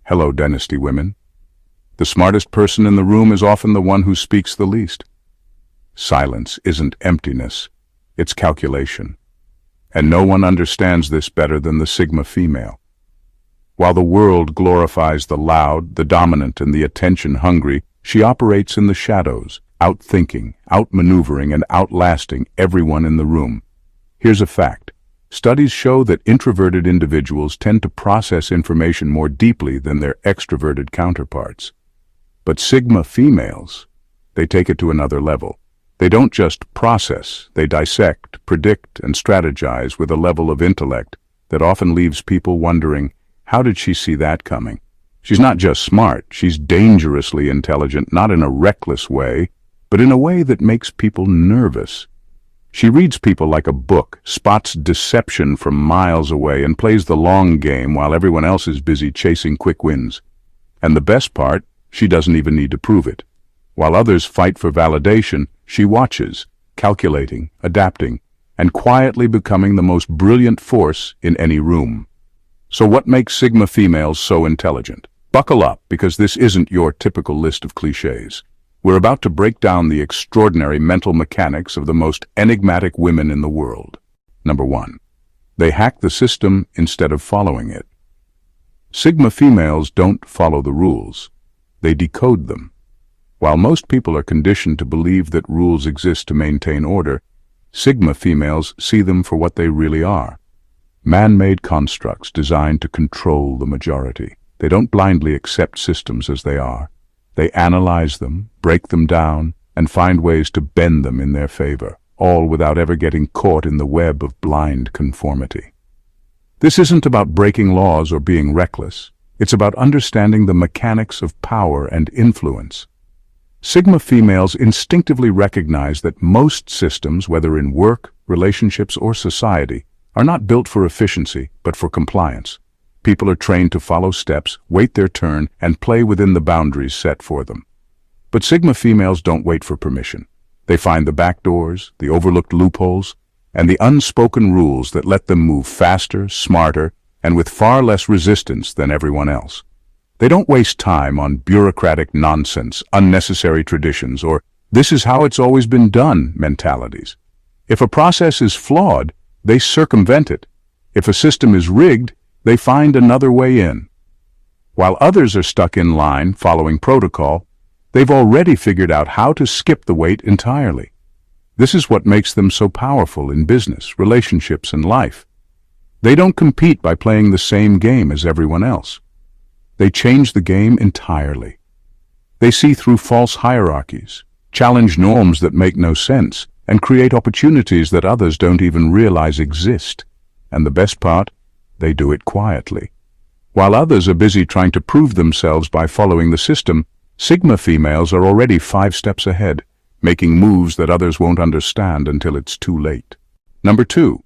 Hello, Dynasty women. The smartest person in the room is often the one who speaks the least. Silence isn't emptiness, it's calculation. And no one understands this better than the Sigma female. While the world glorifies the loud, the dominant, and the attention-hungry, she operates in the shadows, outthinking, outmaneuvering, and outlasting everyone in the room. Here's a fact. Studies show that introverted individuals tend to process information more deeply than their extroverted counterparts. But Sigma females, they take it to another level. They don't just process, they dissect, predict, and strategize with a level of intellect that often leaves people wondering, how did she see that coming? She's not just smart, she's dangerously intelligent, not in a reckless way, but in a way that makes people nervous. She reads people like a book, spots deception from miles away, and plays the long game while everyone else is busy chasing quick wins. And the best part, she doesn't even need to prove it. While others fight for validation, she watches, calculating, adapting, and quietly becoming the most brilliant force in any room. So what makes Sigma females so intelligent? Buckle up, because this isn't your typical list of cliches. We're about to break down the extraordinary mental mechanics of the most enigmatic women in the world. Number 1. They hack the system instead of following it. Sigma females don't follow the rules. They decode them. While most people are conditioned to believe that rules exist to maintain order, Sigma females see them for what they really are. Man-made constructs designed to control the majority. They don't blindly accept systems as they are. They analyze them, break them down, and find ways to bend them in their favor, all without ever getting caught in the web of blind conformity. This isn't about breaking laws or being reckless. It's about understanding the mechanics of power and influence. Sigma females instinctively recognize that most systems, whether in work, relationships, or society, are not built for efficiency, but for compliance. People are trained to follow steps, wait their turn, and play within the boundaries set for them. But Sigma females don't wait for permission. They find the back doors, the overlooked loopholes, and the unspoken rules that let them move faster, smarter, and with far less resistance than everyone else. They don't waste time on bureaucratic nonsense, unnecessary traditions, or "this is how it's always been done" mentalities. If a process is flawed, they circumvent it. If a system is rigged, they find another way in. While others are stuck in line, following protocol, they've already figured out how to skip the wait entirely. This is what makes them so powerful in business, relationships, and life. They don't compete by playing the same game as everyone else. They change the game entirely. They see through false hierarchies, challenge norms that make no sense, and create opportunities that others don't even realize exist. And the best part? They do it quietly. While others are busy trying to prove themselves by following the system, Sigma females are already 5 steps ahead, making moves that others won't understand until it's too late. Number 2.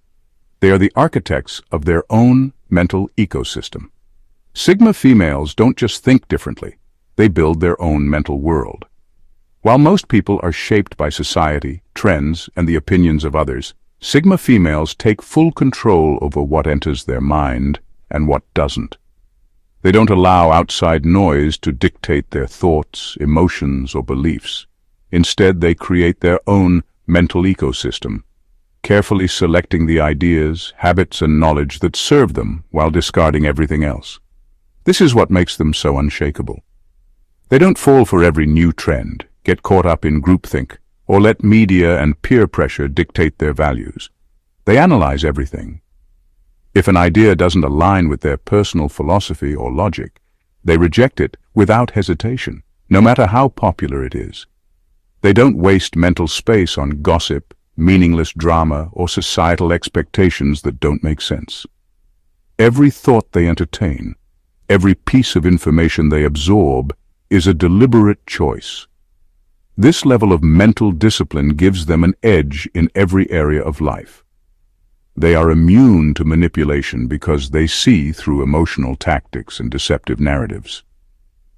They are the architects of their own mental ecosystem. Sigma females don't just think differently, they build their own mental world. While most people are shaped by society, trends, and the opinions of others, Sigma females take full control over what enters their mind and what doesn't. They don't allow outside noise to dictate their thoughts, emotions, or beliefs. Instead, they create their own mental ecosystem, carefully selecting the ideas, habits, and knowledge that serve them while discarding everything else. This is what makes them so unshakable. They don't fall for every new trend, get caught up in groupthink, or let media and peer pressure dictate their values. They analyze everything. If an idea doesn't align with their personal philosophy or logic, they reject it without hesitation, no matter how popular it is. They don't waste mental space on gossip, meaningless drama, or societal expectations that don't make sense. Every thought they entertain, every piece of information they absorb, is a deliberate choice. This level of mental discipline gives them an edge in every area of life. They are immune to manipulation because they see through emotional tactics and deceptive narratives.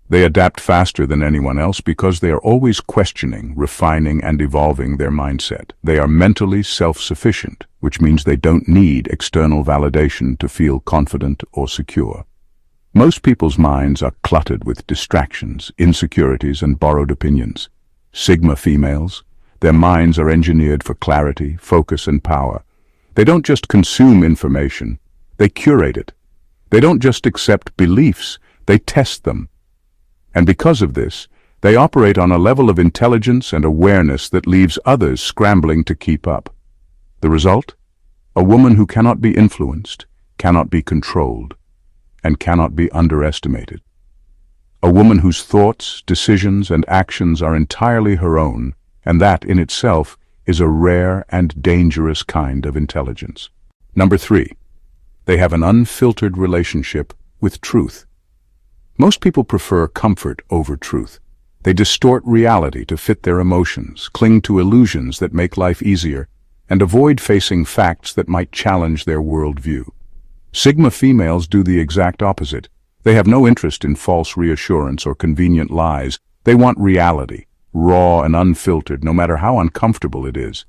They adapt faster than anyone else because they are always questioning, refining, and evolving their mindset. They are mentally self-sufficient, which means they don't need external validation to feel confident or secure. Most people's minds are cluttered with distractions, insecurities, and borrowed opinions. Sigma females, their minds are engineered for clarity, focus, and power. They don't just consume information, they curate it. They don't just accept beliefs, they test them. And because of this, they operate on a level of intelligence and awareness that leaves others scrambling to keep up. The result? A woman who cannot be influenced, cannot be controlled, and cannot be underestimated. A woman whose thoughts, decisions, and actions are entirely her own, and that in itself is a rare and dangerous kind of intelligence. Number 3. They have an unfiltered relationship with truth. Most people prefer comfort over truth. They distort reality to fit their emotions, cling to illusions that make life easier, and avoid facing facts that might challenge their worldview. Sigma females do the exact opposite. They have no interest in false reassurance or convenient lies. They want reality, raw and unfiltered, no matter how uncomfortable it is.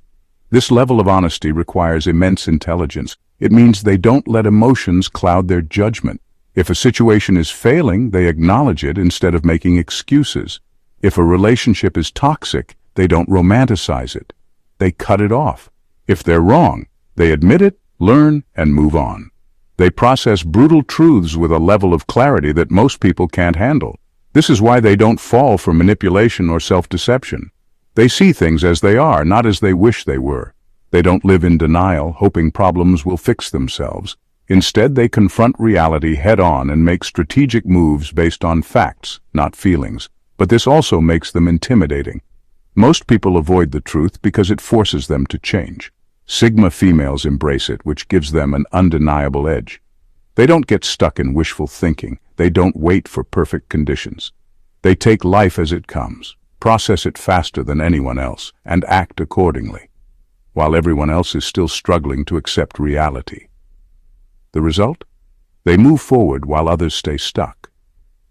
This level of honesty requires immense intelligence. It means they don't let emotions cloud their judgment. If a situation is failing, they acknowledge it instead of making excuses. If a relationship is toxic, they don't romanticize it. They cut it off. If they're wrong, they admit it, learn, and move on. They process brutal truths with a level of clarity that most people can't handle. This is why they don't fall for manipulation or self-deception. They see things as they are, not as they wish they were. They don't live in denial, hoping problems will fix themselves. Instead, they confront reality head-on and make strategic moves based on facts, not feelings. But this also makes them intimidating. Most people avoid the truth because it forces them to change. Sigma females embrace it, which gives them an undeniable edge. They don't get stuck in wishful thinking. They don't wait for perfect conditions. They take life as it comes, process it faster than anyone else, and act accordingly, while everyone else is still struggling to accept reality. The result? They move forward while others stay stuck.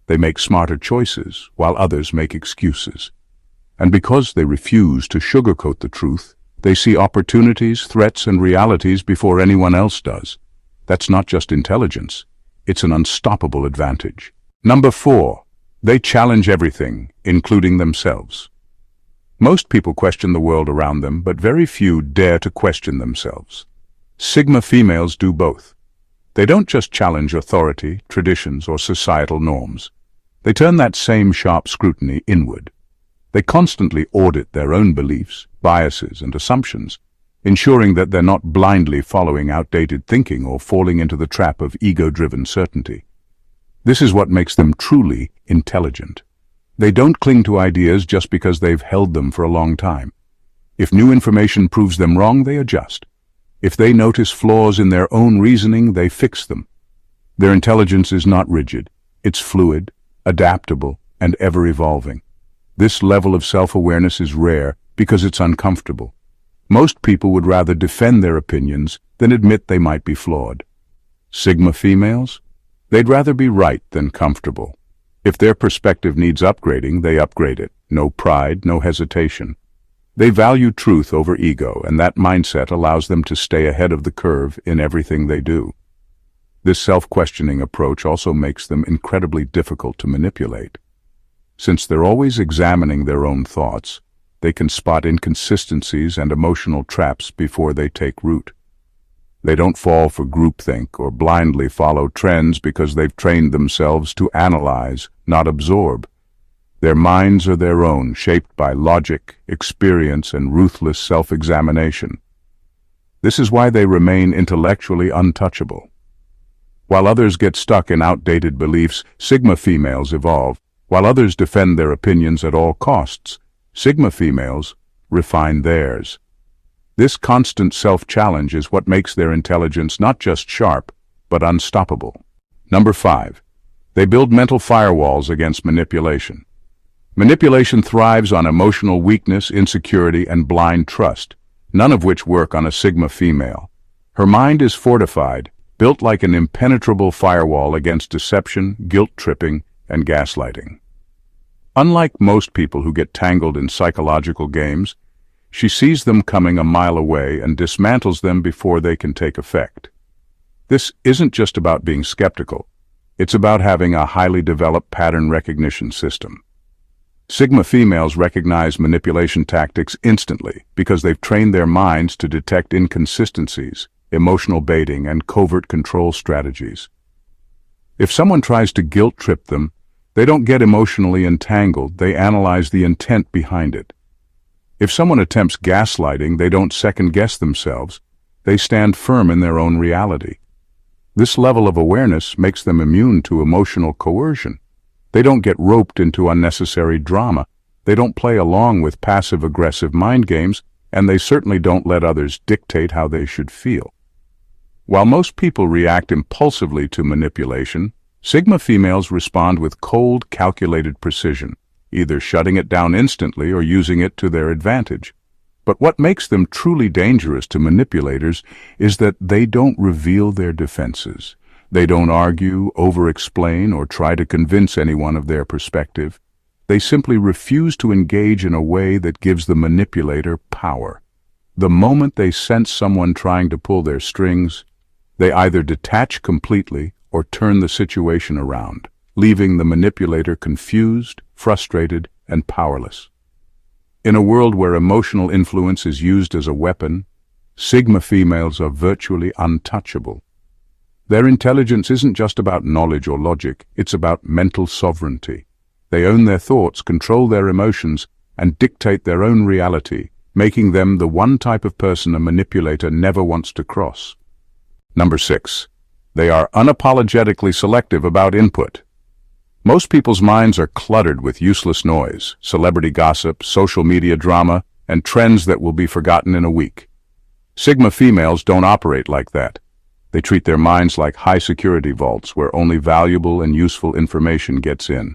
They make smarter choices while others make excuses. And because they refuse to sugarcoat the truth, they see opportunities, threats, and realities before anyone else does. That's not just intelligence. It's an unstoppable advantage. Number 4. They challenge everything, including themselves. Most people question the world around them, but very few dare to question themselves. Sigma females do both. They don't just challenge authority, traditions, or societal norms. They turn that same sharp scrutiny inward. They constantly audit their own beliefs, biases, and assumptions, ensuring that they're not blindly following outdated thinking or falling into the trap of ego-driven certainty. This is what makes them truly intelligent. They don't cling to ideas just because they've held them for a long time. If new information proves them wrong, they adjust. If they notice flaws in their own reasoning, they fix them. Their intelligence is not rigid. It's fluid, adaptable, and ever-evolving. This level of self-awareness is rare because it's uncomfortable. Most people would rather defend their opinions than admit they might be flawed. Sigma females? They'd rather be right than comfortable. If their perspective needs upgrading, they upgrade it. No pride, no hesitation. They value truth over ego, and that mindset allows them to stay ahead of the curve in everything they do. This self-questioning approach also makes them incredibly difficult to manipulate. Since they're always examining their own thoughts, they can spot inconsistencies and emotional traps before they take root. They don't fall for groupthink or blindly follow trends because they've trained themselves to analyze, not absorb. Their minds are their own, shaped by logic, experience, and ruthless self-examination. This is why they remain intellectually untouchable. While others get stuck in outdated beliefs, Sigma females evolve. While others defend their opinions at all costs, Sigma females refine theirs. This constant self-challenge is what makes their intelligence not just sharp, but unstoppable. Number 5. They build mental firewalls against manipulation. Manipulation thrives on emotional weakness, insecurity, and blind trust, none of which work on a Sigma female. Her mind is fortified, built like an impenetrable firewall against deception, guilt-tripping, and gaslighting. Unlike most people who get tangled in psychological games, she sees them coming a mile away and dismantles them before they can take effect. This isn't just about being skeptical. It's about having a highly developed pattern recognition system. Sigma females recognize manipulation tactics instantly because they've trained their minds to detect inconsistencies, emotional baiting, and covert control strategies. If someone tries to guilt trip them, they don't get emotionally entangled, they analyze the intent behind it. If someone attempts gaslighting, they don't second-guess themselves, they stand firm in their own reality. This level of awareness makes them immune to emotional coercion. They don't get roped into unnecessary drama, they don't play along with passive-aggressive mind games, and they certainly don't let others dictate how they should feel. While most people react impulsively to manipulation, Sigma females respond with cold, calculated precision, either shutting it down instantly or using it to their advantage. But what makes them truly dangerous to manipulators is that they don't reveal their defenses. They don't argue, over-explain, or try to convince anyone of their perspective. They simply refuse to engage in a way that gives the manipulator power. The moment they sense someone trying to pull their strings, they either detach completely or turn the situation around, leaving the manipulator confused, frustrated, and powerless. In a world where emotional influence is used as a weapon, Sigma females are virtually untouchable. Their intelligence isn't just about knowledge or logic, it's about mental sovereignty. They own their thoughts, control their emotions, and dictate their own reality, making them the one type of person a manipulator never wants to cross. Number 6. They are unapologetically selective about input. Most people's minds are cluttered with useless noise, celebrity gossip, social media drama, and trends that will be forgotten in a week. Sigma females don't operate like that. They treat their minds like high-security vaults where only valuable and useful information gets in.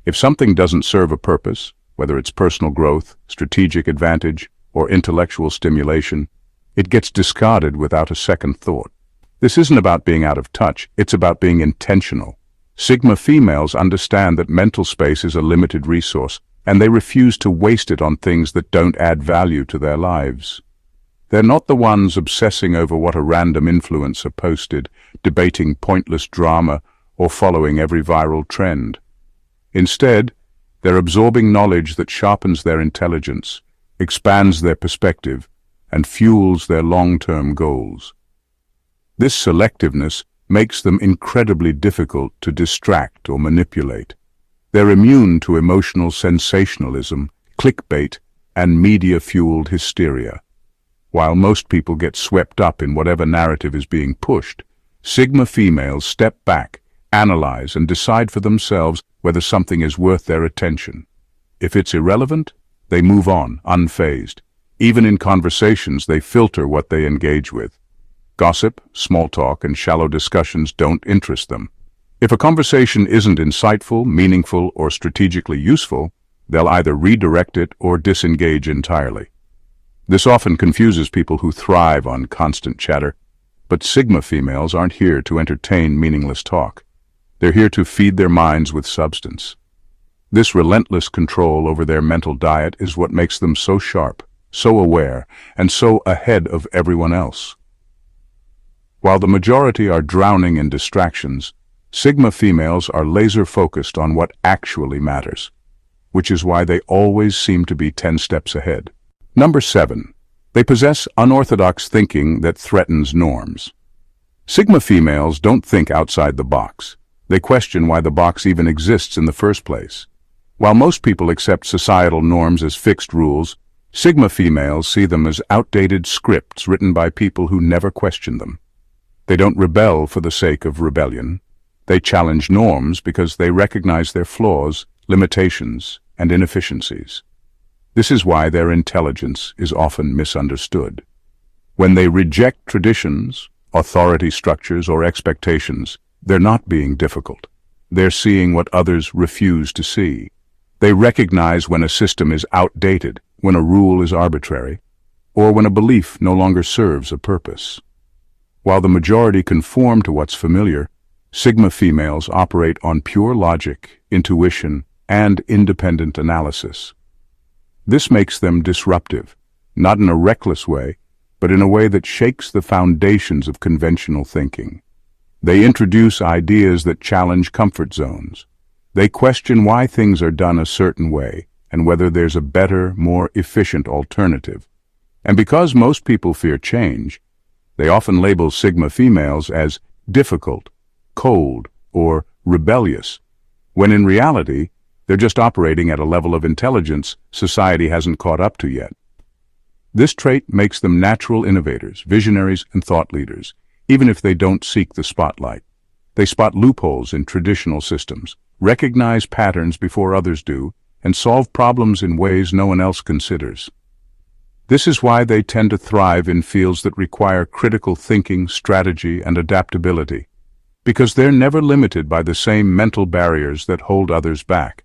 If something doesn't serve a purpose, whether it's personal growth, strategic advantage, or intellectual stimulation, it gets discarded without a second thought. This isn't about being out of touch, it's about being intentional. Sigma females understand that mental space is a limited resource, and they refuse to waste it on things that don't add value to their lives. They're not the ones obsessing over what a random influencer posted, debating pointless drama, or following every viral trend. Instead, they're absorbing knowledge that sharpens their intelligence, expands their perspective, and fuels their long-term goals. This selectiveness makes them incredibly difficult to distract or manipulate. They're immune to emotional sensationalism, clickbait, and media-fueled hysteria. While most people get swept up in whatever narrative is being pushed, Sigma females step back, analyze, and decide for themselves whether something is worth their attention. If it's irrelevant, they move on, unfazed. Even in conversations, they filter what they engage with. Gossip, small talk, and shallow discussions don't interest them. If a conversation isn't insightful, meaningful, or strategically useful, they'll either redirect it or disengage entirely. This often confuses people who thrive on constant chatter, but Sigma females aren't here to entertain meaningless talk. They're here to feed their minds with substance. This relentless control over their mental diet is what makes them so sharp, so aware, and so ahead of everyone else. While the majority are drowning in distractions, Sigma females are laser-focused on what actually matters, which is why they always seem to be 10 steps ahead. Number 7. They possess unorthodox thinking that threatens norms. Sigma females don't think outside the box. They question why the box even exists in the first place. While most people accept societal norms as fixed rules, Sigma females see them as outdated scripts written by people who never question them. They don't rebel for the sake of rebellion. They challenge norms because they recognize their flaws, limitations, and inefficiencies. This is why their intelligence is often misunderstood. When they reject traditions, authority structures, or expectations, they're not being difficult. They're seeing what others refuse to see. They recognize when a system is outdated, when a rule is arbitrary, or when a belief no longer serves a purpose. While the majority conform to what's familiar, Sigma females operate on pure logic, intuition, and independent analysis. This makes them disruptive, not in a reckless way, but in a way that shakes the foundations of conventional thinking. They introduce ideas that challenge comfort zones. They question why things are done a certain way and whether there's a better, more efficient alternative. And because most people fear change, they often label Sigma females as difficult, cold, or rebellious, when in reality, they're just operating at a level of intelligence society hasn't caught up to yet. This trait makes them natural innovators, visionaries, and thought leaders, even if they don't seek the spotlight. They spot loopholes in traditional systems, recognize patterns before others do, and solve problems in ways no one else considers. This is why they tend to thrive in fields that require critical thinking, strategy, and adaptability, because they're never limited by the same mental barriers that hold others back.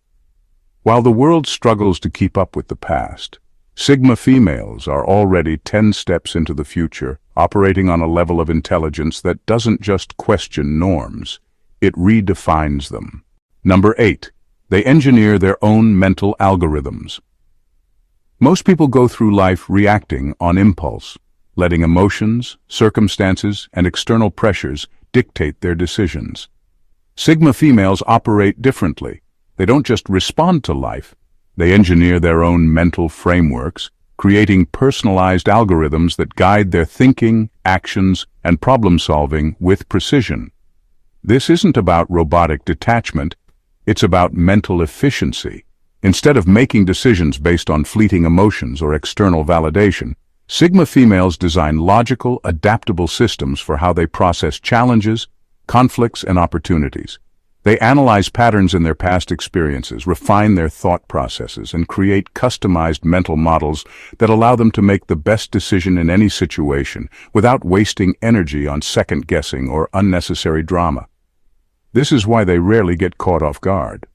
While the world struggles to keep up with the past, Sigma females are already 10 steps into the future, operating on a level of intelligence that doesn't just question norms, it redefines them. Number 8. They engineer their own mental algorithms. Most people go through life reacting on impulse, letting emotions, circumstances, and external pressures dictate their decisions. Sigma females operate differently. They don't just respond to life, they engineer their own mental frameworks, creating personalized algorithms that guide their thinking, actions, and problem-solving with precision. This isn't about robotic detachment, it's about mental efficiency. Instead of making decisions based on fleeting emotions or external validation, Sigma females design logical, adaptable systems for how they process challenges, conflicts, and opportunities. They analyze patterns in their past experiences, refine their thought processes, and create customized mental models that allow them to make the best decision in any situation without wasting energy on second-guessing or unnecessary drama. This is why they rarely get caught off guard.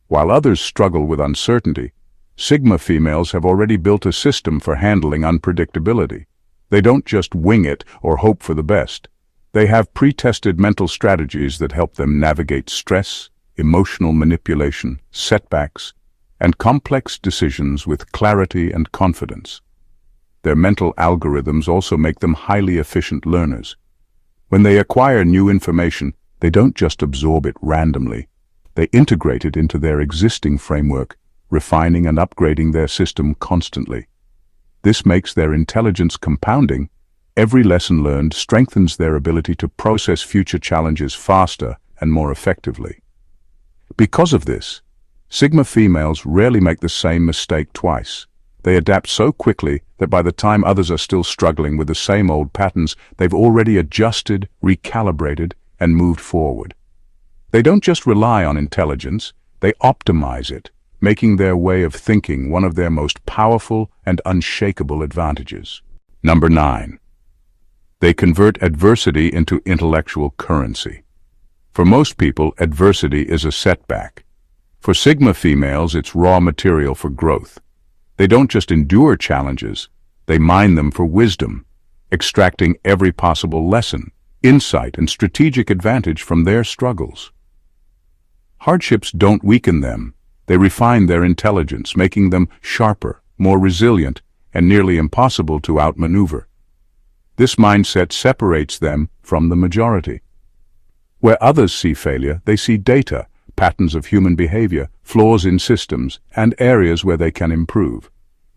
While others struggle with uncertainty, Sigma females have already built a system for handling unpredictability. They don't just wing it or hope for the best. They have pre-tested mental strategies that help them navigate stress, emotional manipulation, setbacks, and complex decisions with clarity and confidence. Their mental algorithms also make them highly efficient learners. When they acquire new information, they don't just absorb it randomly. They integrate it into their existing framework, refining and upgrading their system constantly. This makes their intelligence compounding. Every lesson learned strengthens their ability to process future challenges faster and more effectively. Because of this, Sigma females rarely make the same mistake twice. They adapt so quickly that by the time others are still struggling with the same old patterns, they've already adjusted, recalibrated, and moved forward. They don't just rely on intelligence, they optimize it, making their way of thinking one of their most powerful and unshakable advantages. Number 9. They convert adversity into intellectual currency. For most people, adversity is a setback. For Sigma females, it's raw material for growth. They don't just endure challenges, they mine them for wisdom, extracting every possible lesson, insight, and strategic advantage from their struggles. Hardships don't weaken them, they refine their intelligence, making them sharper, more resilient, and nearly impossible to outmaneuver. This mindset separates them from the majority. Where others see failure, they see data, patterns of human behavior, flaws in systems, and areas where they can improve.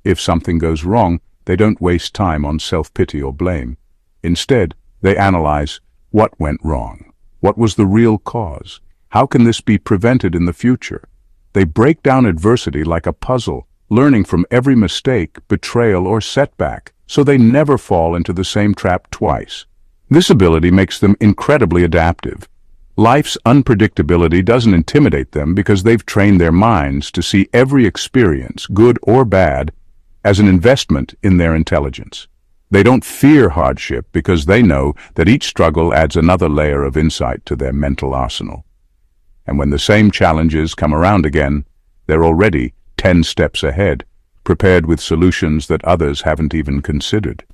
If something goes wrong, they don't waste time on self-pity or blame. Instead, they analyze what went wrong. What was the real cause? How can this be prevented in the future? They break down adversity like a puzzle, learning from every mistake, betrayal, or setback, so they never fall into the same trap twice. This ability makes them incredibly adaptive. Life's unpredictability doesn't intimidate them because they've trained their minds to see every experience, good or bad, as an investment in their intelligence. They don't fear hardship because they know that each struggle adds another layer of insight to their mental arsenal. And when the same challenges come around again, they're already 10 steps ahead, prepared with solutions that others haven't even considered.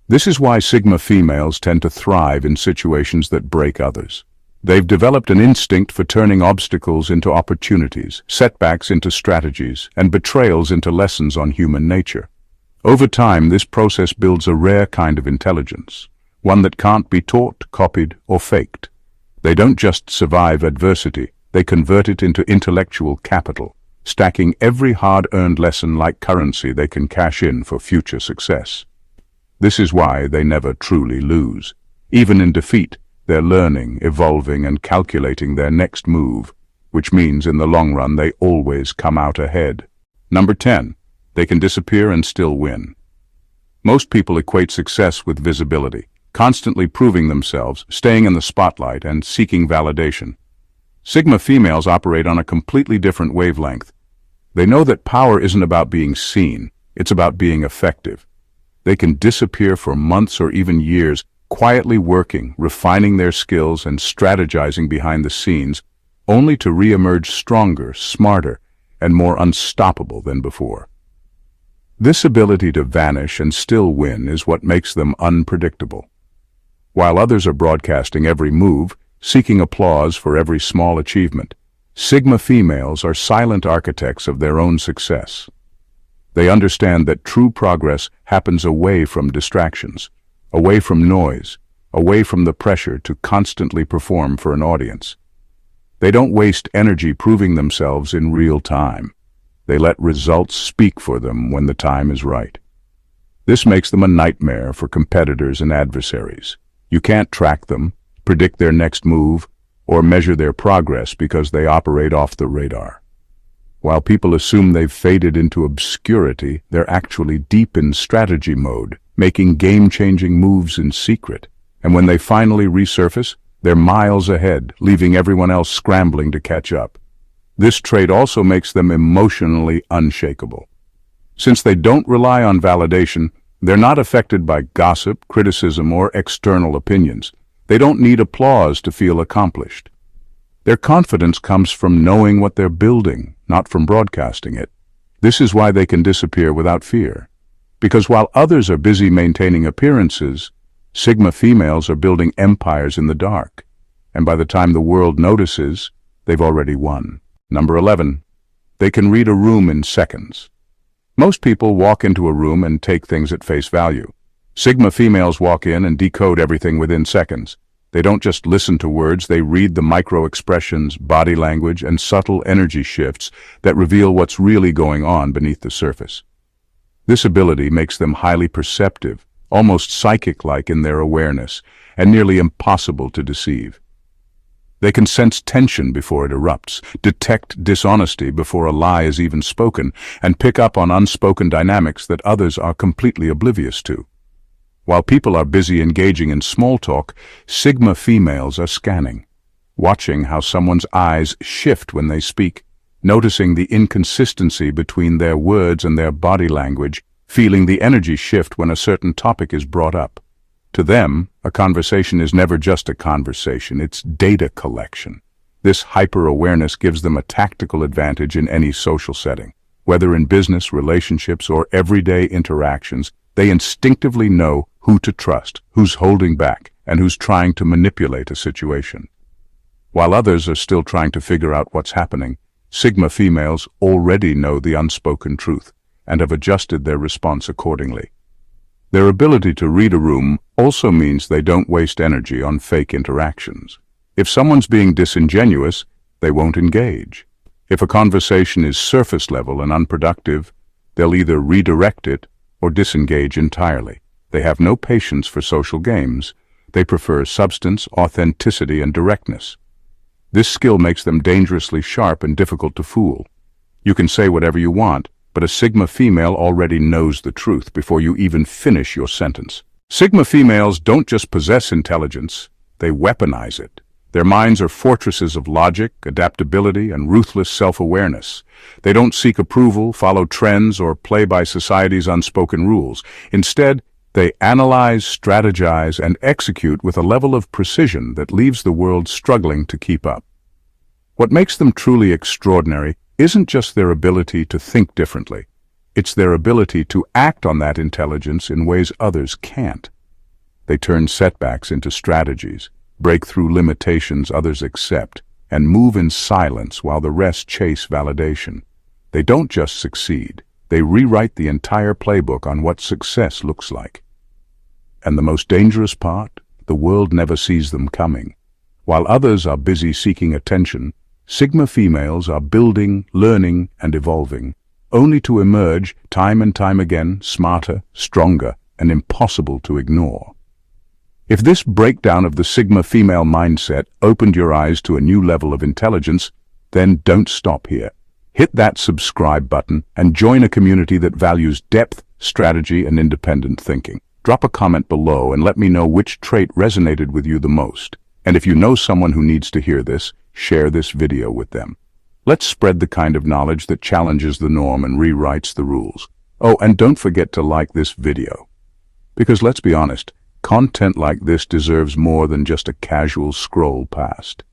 This is why Sigma females tend to thrive in situations that break others. They've developed an instinct for turning obstacles into opportunities, setbacks into strategies, and betrayals into lessons on human nature. Over time, this process builds a rare kind of intelligence, one that can't be taught, copied, or faked. They don't just survive adversity, they convert it into intellectual capital, stacking every hard-earned lesson like currency they can cash in for future success. This is why they never truly lose. Even in defeat, they're learning, evolving, and calculating their next move, which means in the long run they always come out ahead. Number 10. They can disappear and still win. Most people equate success with visibility, constantly proving themselves, staying in the spotlight, and seeking validation. Sigma females operate on a completely different wavelength. They know that power isn't about being seen, it's about being effective. They can disappear for months or even years, quietly working, refining their skills, and strategizing behind the scenes, only to re-emerge stronger, smarter, and more unstoppable than before. This ability to vanish and still win is what makes them unpredictable. While others are broadcasting every move, seeking applause for every small achievement, Sigma females are silent architects of their own success. They understand that true progress happens away from distractions, away from noise, away from the pressure to constantly perform for an audience. They don't waste energy proving themselves in real time. They let results speak for them when the time is right. This makes them a nightmare for competitors and adversaries. You can't track them, predict their next move, or measure their progress because they operate off the radar. While people assume they've faded into obscurity, they're actually deep in strategy mode, making game-changing moves in secret. And when they finally resurface, they're miles ahead, leaving everyone else scrambling to catch up. This trait also makes them emotionally unshakable. Since they don't rely on validation, they're not affected by gossip, criticism, or external opinions. They don't need applause to feel accomplished. Their confidence comes from knowing what they're building, not from broadcasting it. This is why they can disappear without fear. Because while others are busy maintaining appearances, Sigma females are building empires in the dark. And by the time the world notices, they've already won. Number 11. They can read a room in seconds. Most people walk into a room and take things at face value. Sigma females walk in and decode everything within seconds. They don't just listen to words, they read the micro-expressions, body language, and subtle energy shifts that reveal what's really going on beneath the surface. This ability makes them highly perceptive, almost psychic-like in their awareness, and nearly impossible to deceive. They can sense tension before it erupts, detect dishonesty before a lie is even spoken, and pick up on unspoken dynamics that others are completely oblivious to. While people are busy engaging in small talk, Sigma females are scanning, watching how someone's eyes shift when they speak, noticing the inconsistency between their words and their body language, feeling the energy shift when a certain topic is brought up. To them, a conversation is never just a conversation, it's data collection. This hyper-awareness gives them a tactical advantage in any social setting. Whether in business, relationships, or everyday interactions, they instinctively know who to trust, who's holding back, and who's trying to manipulate a situation. While others are still trying to figure out what's happening, Sigma females already know the unspoken truth and have adjusted their response accordingly. Their ability to read a room also means they don't waste energy on fake interactions. If someone's being disingenuous, they won't engage. If a conversation is surface level and unproductive, they'll either redirect it or disengage entirely. They have no patience for social games. They prefer substance, authenticity, and directness. This skill makes them dangerously sharp and difficult to fool. You can say whatever you want, but a Sigma female already knows the truth before you even finish your sentence. Sigma females don't just possess intelligence, they weaponize it. Their minds are fortresses of logic, adaptability, and ruthless self-awareness. They don't seek approval, follow trends, or play by society's unspoken rules. Instead, they analyze, strategize, and execute with a level of precision that leaves the world struggling to keep up. What makes them truly extraordinary isn't just their ability to think differently. It's their ability to act on that intelligence in ways others can't. They turn setbacks into strategies, break through limitations others accept, and move in silence while the rest chase validation. They don't just succeed, they rewrite the entire playbook on what success looks like. And the most dangerous part? The world never sees them coming. While others are busy seeking attention, Sigma females are building, learning, and evolving, only to emerge time and time again smarter, stronger, and impossible to ignore. If this breakdown of the Sigma female mindset opened your eyes to a new level of intelligence, then don't stop here. Hit that subscribe button and join a community that values depth, strategy, and independent thinking. Drop a comment below and let me know which trait resonated with you the most. And if you know someone who needs to hear this, share this video with them. Let's spread the kind of knowledge that challenges the norm and rewrites the rules. Oh, and don't forget to like this video. Because let's be honest, content like this deserves more than just a casual scroll past.